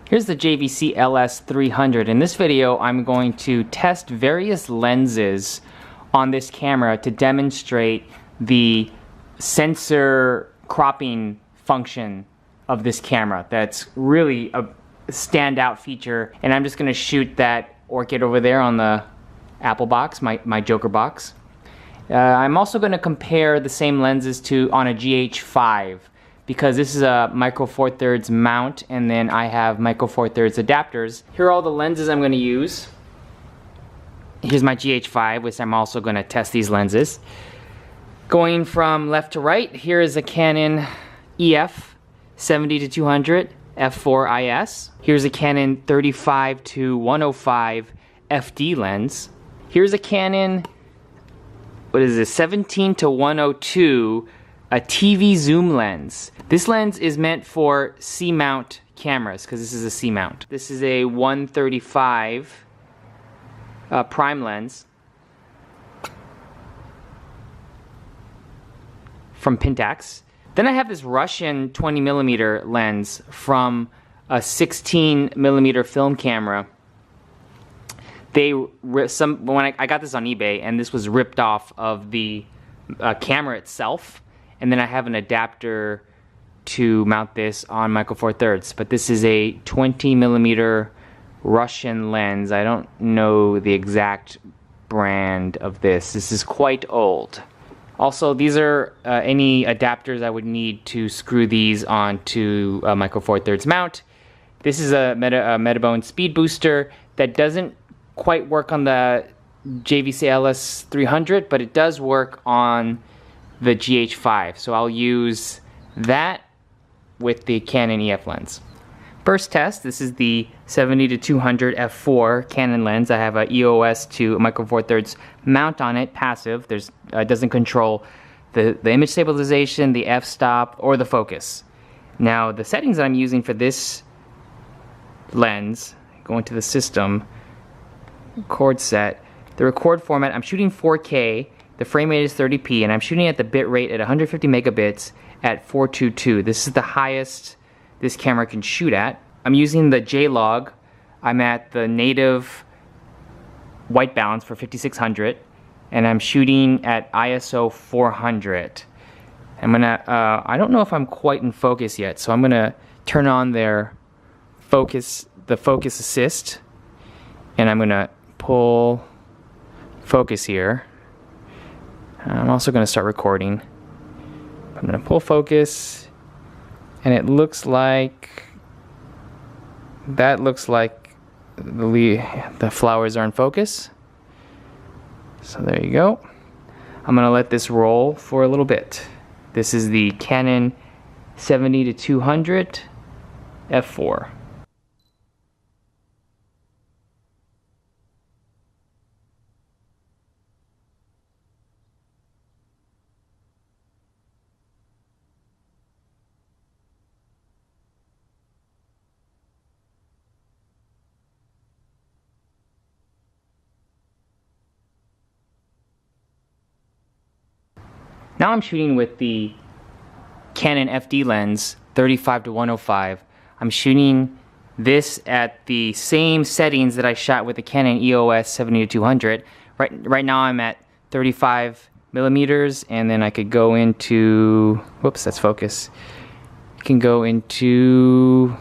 Here's the JVC LS300. In this video, I'm going to test various lenses on this camera to demonstrate the sensor cropping function of this camera. That's really a standout feature, and I'm just going to shoot that orchid over there on the Apple box, my Joker box. I'm also going to compare the same lenses on a GH5, because this is a micro four thirds mount, and then I have micro four thirds adapters. Here are all the lenses I'm going to use. Here's my GH5, which I'm also going to test these lenses. Going from left to right, here is a Canon EF 70-200 f4 IS. Here's a Canon 35-105 FD lens. Here's a Canon, what is this, 17-102 a TV Zoom lens. This lens is meant for C-mount cameras, because this is a C-mount. This is a 135 prime lens from Pentax. Then I have this Russian 20mm lens from a 16mm film camera. I got this on eBay, and this was ripped off of the camera itself. And then I have an adapter to mount this on micro four thirds. But this is a 20mm Russian lens. I don't know the exact brand of this. This is quite old. Also, these are any adapters I would need to screw these onto a micro four thirds mount. This is a Metabones Speedbooster that doesn't quite work on the JVC LS300, but it does work on the GH5, so I'll use that with the Canon EF lens. First test, this is the 70-200 f4 Canon lens. I have a EOS to micro four thirds mount on it, passive. It doesn't control the image stabilization, the f-stop, or the focus. Now, the settings that I'm using for this lens, go into the system, record set, the record format, I'm shooting 4K, the frame rate is 30p, and I'm shooting at the bit rate at 150 megabits at 422. This is the highest this camera can shoot at. I'm using the J-Log. I'm at the native white balance for 5600, and I'm shooting at ISO 400. I don't know if I'm quite in focus yet, so I'm gonna turn on the focus assist, and I'm gonna pull focus here. I'm also going to start recording. I'm going to pull focus, and it looks like the flowers are in focus. So there you go. I'm going to let this roll for a little bit. This is the Canon 70-200 f4. Now I'm shooting with the Canon FD lens 35-105. I'm shooting this at the same settings that I shot with the Canon EOS 70-200. Right now I'm at 35mm, and then I could go into, whoops, that's focus. I can go into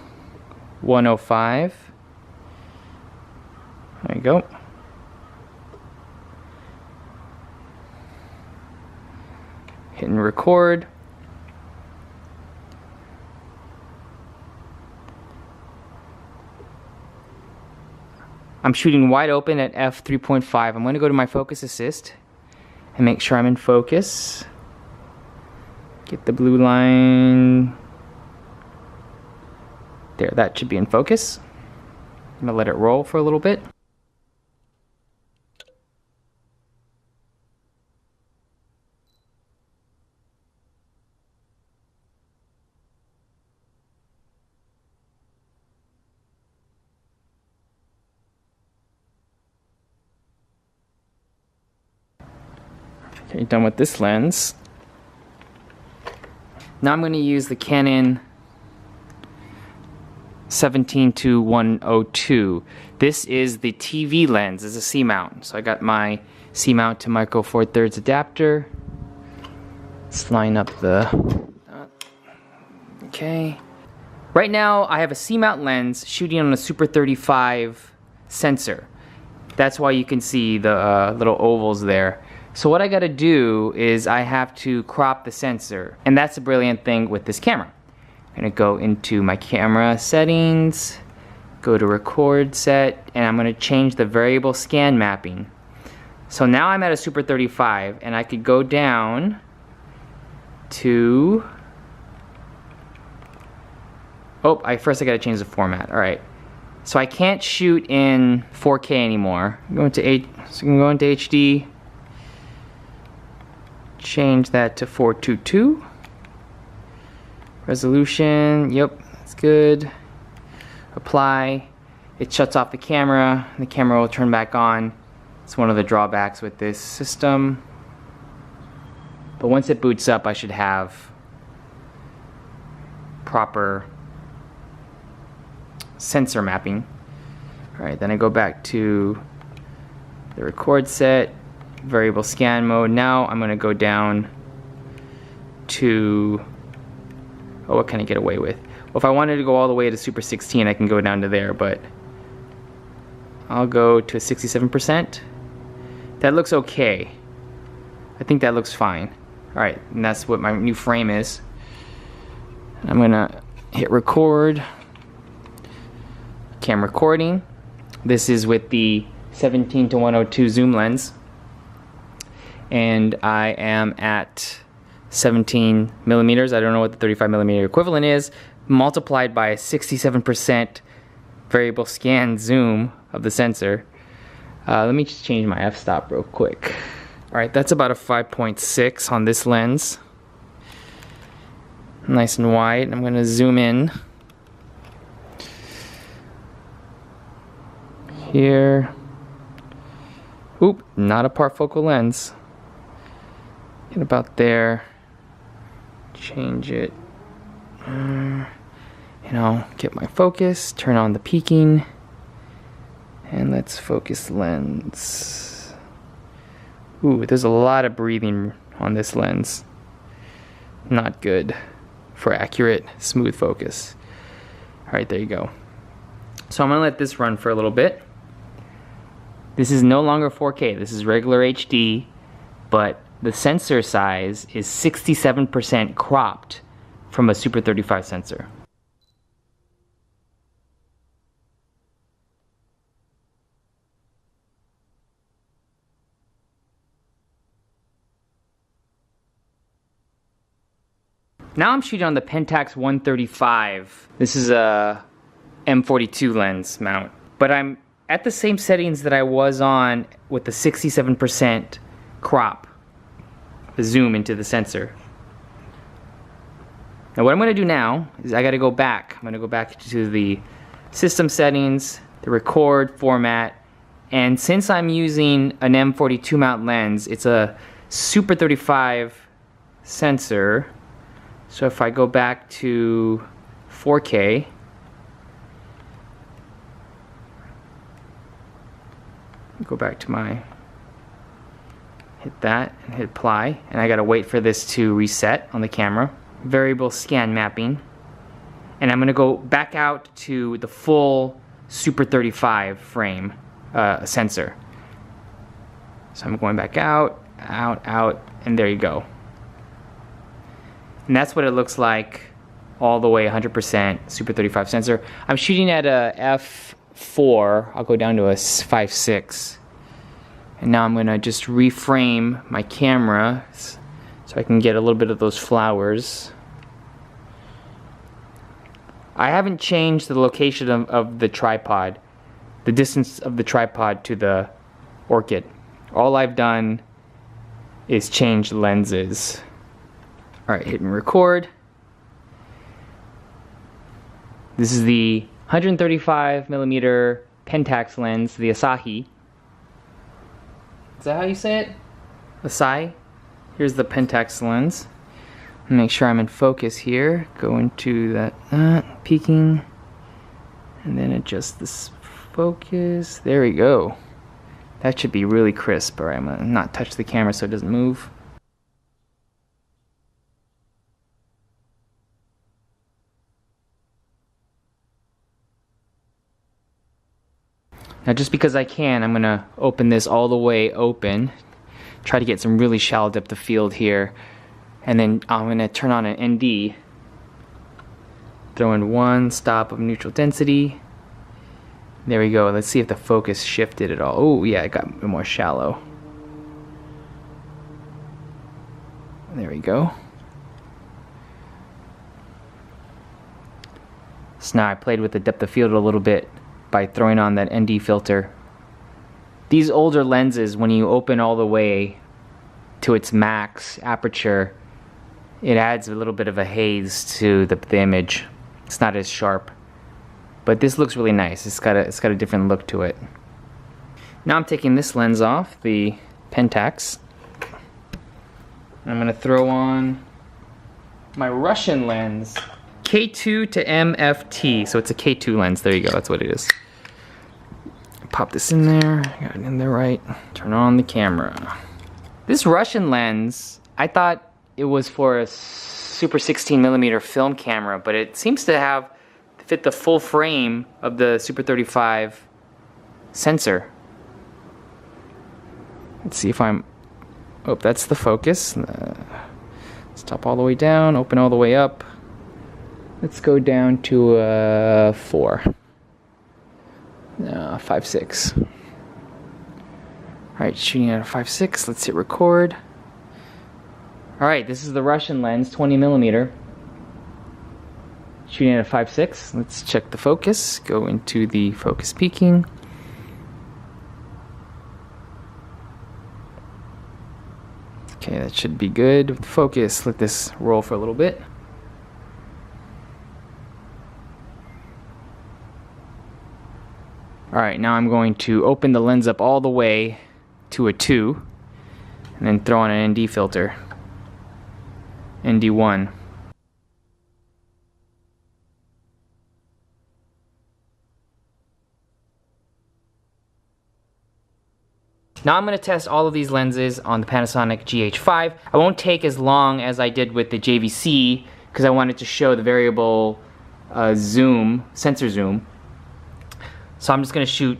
105. There you go. Hit and record. I'm shooting wide open at f3.5. I'm going to go to my focus assist and make sure I'm in focus. Get the blue line. There, that should be in focus. I'm going to let it roll for a little bit. Okay, done with this lens. Now I'm going to use the Canon 17-102. This is the TV lens. It's a C-mount. So I got my C-mount to micro 4/3 adapter. Let's line up the... okay. Right now I have a C-mount lens shooting on a Super 35 sensor. That's why you can see the little ovals there. So what I gotta do is I have to crop the sensor. And that's a brilliant thing with this camera. I'm gonna go into my camera settings, go to record set, and I'm gonna change the variable scan mapping. So now I'm at a Super 35 and I could go down to... oh, first I gotta change the format. Alright. So I can't shoot in 4K anymore. I'm going to so I'm going to HD. Change that to 422. Resolution, yep, that's good. Apply. It shuts off the camera. The camera will turn back on. It's one of the drawbacks with this system. But once it boots up, I should have proper sensor mapping. Alright, then I go back to the record set, variable scan mode. Now I'm going to go down to... oh, what can I get away with? Well, if I wanted to go all the way to Super 16, I can go down to there, but I'll go to 67%. That looks okay. I think that looks fine. Alright, and that's what my new frame is. I'm gonna hit record. Cam recording. This is with the 17-102 zoom lens. And I am at 17 millimeters. I don't know what the 35 millimeter equivalent is, multiplied by a 67% variable scan zoom of the sensor. Let me just change my f-stop real quick. Alright, that's about a 5.6 on this lens. Nice and wide. I'm going to zoom in. Here. Oop, not a parfocal lens. Get about there. Change it. Get my focus, turn on the peaking, and let's focus lens. Ooh, there's a lot of breathing on this lens. Not good for accurate, smooth focus. Alright, there you go. So I'm gonna let this run for a little bit. This is no longer 4K, this is regular HD, but the sensor size is 67% cropped from a Super 35 sensor. Now I'm shooting on the Pentax 135. This is a M42 lens mount, but I'm at the same settings that I was on with the 67% crop, the zoom into the sensor. Now what I'm going to do now is I got to go back. I'm going to go back to the system settings, the record format, and since I'm using an M42 mount lens, it's a Super 35 sensor. So if I go back to 4K, go back to my, hit that and hit apply, and I gotta wait for this to reset on the camera. Variable scan mapping, and I'm gonna go back out to the full Super 35 frame sensor. So I'm going back out, and there you go. And that's what it looks like all the way 100% Super 35 sensor. I'm shooting at a f4. I'll go down to a 5.6. And now I'm going to just reframe my camera so I can get a little bit of those flowers. I haven't changed the location of the tripod, the distance of the tripod to the orchid. All I've done is change lenses. Alright, hitting record. This is the 135mm Pentax lens, the Asahi. Is that how you say it? Asahi. Here's the Pentax lens. Make sure I'm in focus here. Go into that peaking. And then adjust this focus. There we go. That should be really crisp. Alright, I'm gonna not touch the camera so it doesn't move. Now just because I can, I'm gonna open this all the way open. Try to get some really shallow depth of field here. And then I'm gonna turn on an ND. Throw in 1 stop of neutral density. There we go. Let's see if the focus shifted at all. Oh yeah, it got more shallow. There we go. So now I played with the depth of field a little bit by throwing on that ND filter. These older lenses, when you open all the way to its max aperture, it adds a little bit of a haze to the image. It's not as sharp. But this looks really nice. It's got a different look to it. Now I'm taking this lens off, the Pentax. I'm gonna throw on my Russian lens, K2 to MFT. So it's a K2 lens. There you go. That's what it is. Pop this in there. Got it in there right. Turn on the camera. This Russian lens, I thought it was for a Super 16mm film camera, but it seems to fit the full frame of the Super 35 sensor. Let's see if I'm... Oh, that's the focus. Stop all the way down, open all the way up. Let's go down to 4. 5.6. Alright, shooting at a 5.6. Let's hit record. Alright, this is the Russian lens, 20mm. Shooting at a 5.6. Let's check the focus. Go into the focus peaking. Okay, that should be good with the focus. Let this roll for a little bit. Alright, now I'm going to open the lens up all the way to a 2 and then throw on an ND filter. ND1. Now I'm going to test all of these lenses on the Panasonic GH5. I won't take as long as I did with the JVC because I wanted to show the variable zoom, sensor zoom. So I'm just going to shoot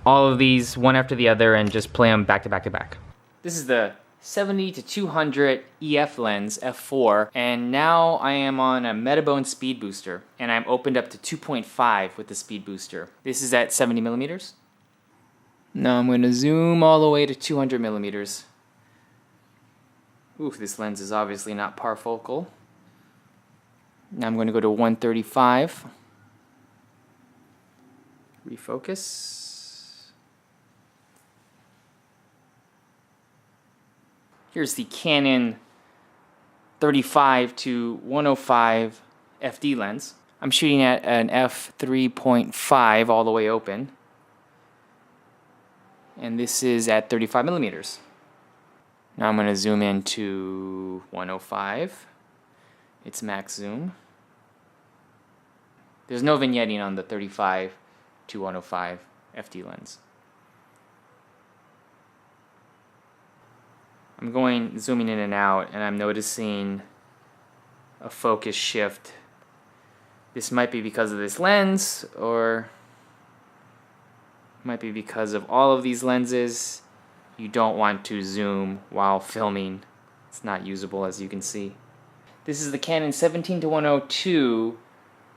all of these one after the other and just play them back to back to back. This is the 70-200 EF lens, f4, and now I am on a Metabones Speedbooster, and I'm opened up to 2.5 with the Speedbooster. This is at 70mm. Now I'm going to zoom all the way to 200mm. Oof, this lens is obviously not parfocal. Now I'm going to go to 135. Refocus. Here's the Canon 35-105 FD lens. I'm shooting at an f3.5 all the way open. And this is at 35mm. Now I'm going to zoom in to 105. It's max zoom. There's no vignetting on the 35-105 FD lens. I'm zooming in and out, and I'm noticing a focus shift. This might be because of this lens, or might be because of all of these lenses. You don't want to zoom while filming. It's not usable, as you can see. This is the Canon 17-102.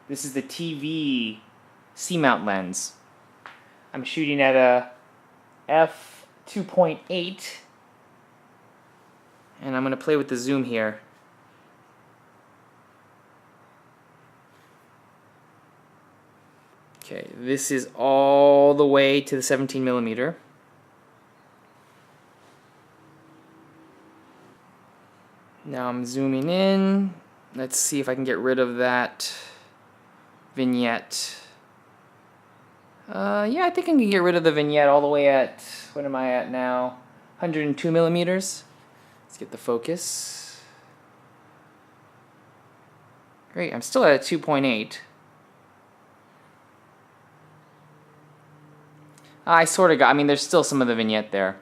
This is the TV C-mount lens. I'm shooting at a f2.8. And I'm going to play with the zoom here. Okay, this is all the way to the 17mm. Now I'm zooming in. Let's see if I can get rid of that vignette. Yeah, I think I can get rid of the vignette all the way at, what am I at now? 102mm. Let's get the focus. Great, I'm still at a 2.8. I sort of got, I mean, there's still some of the vignette there.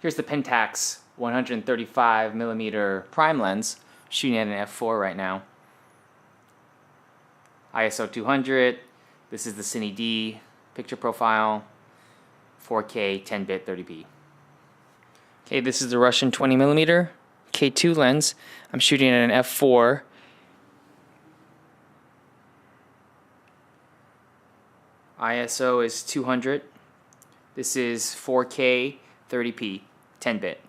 Here's the Pentax 135mm prime lens, shooting at an f4 right now. ISO 200, this is the Cine D picture profile, 4K 10-bit 30p. Okay, this is the Russian 20mm K2 lens. I'm shooting at an f4. ISO is 200. This is 4K 30p 10-bit.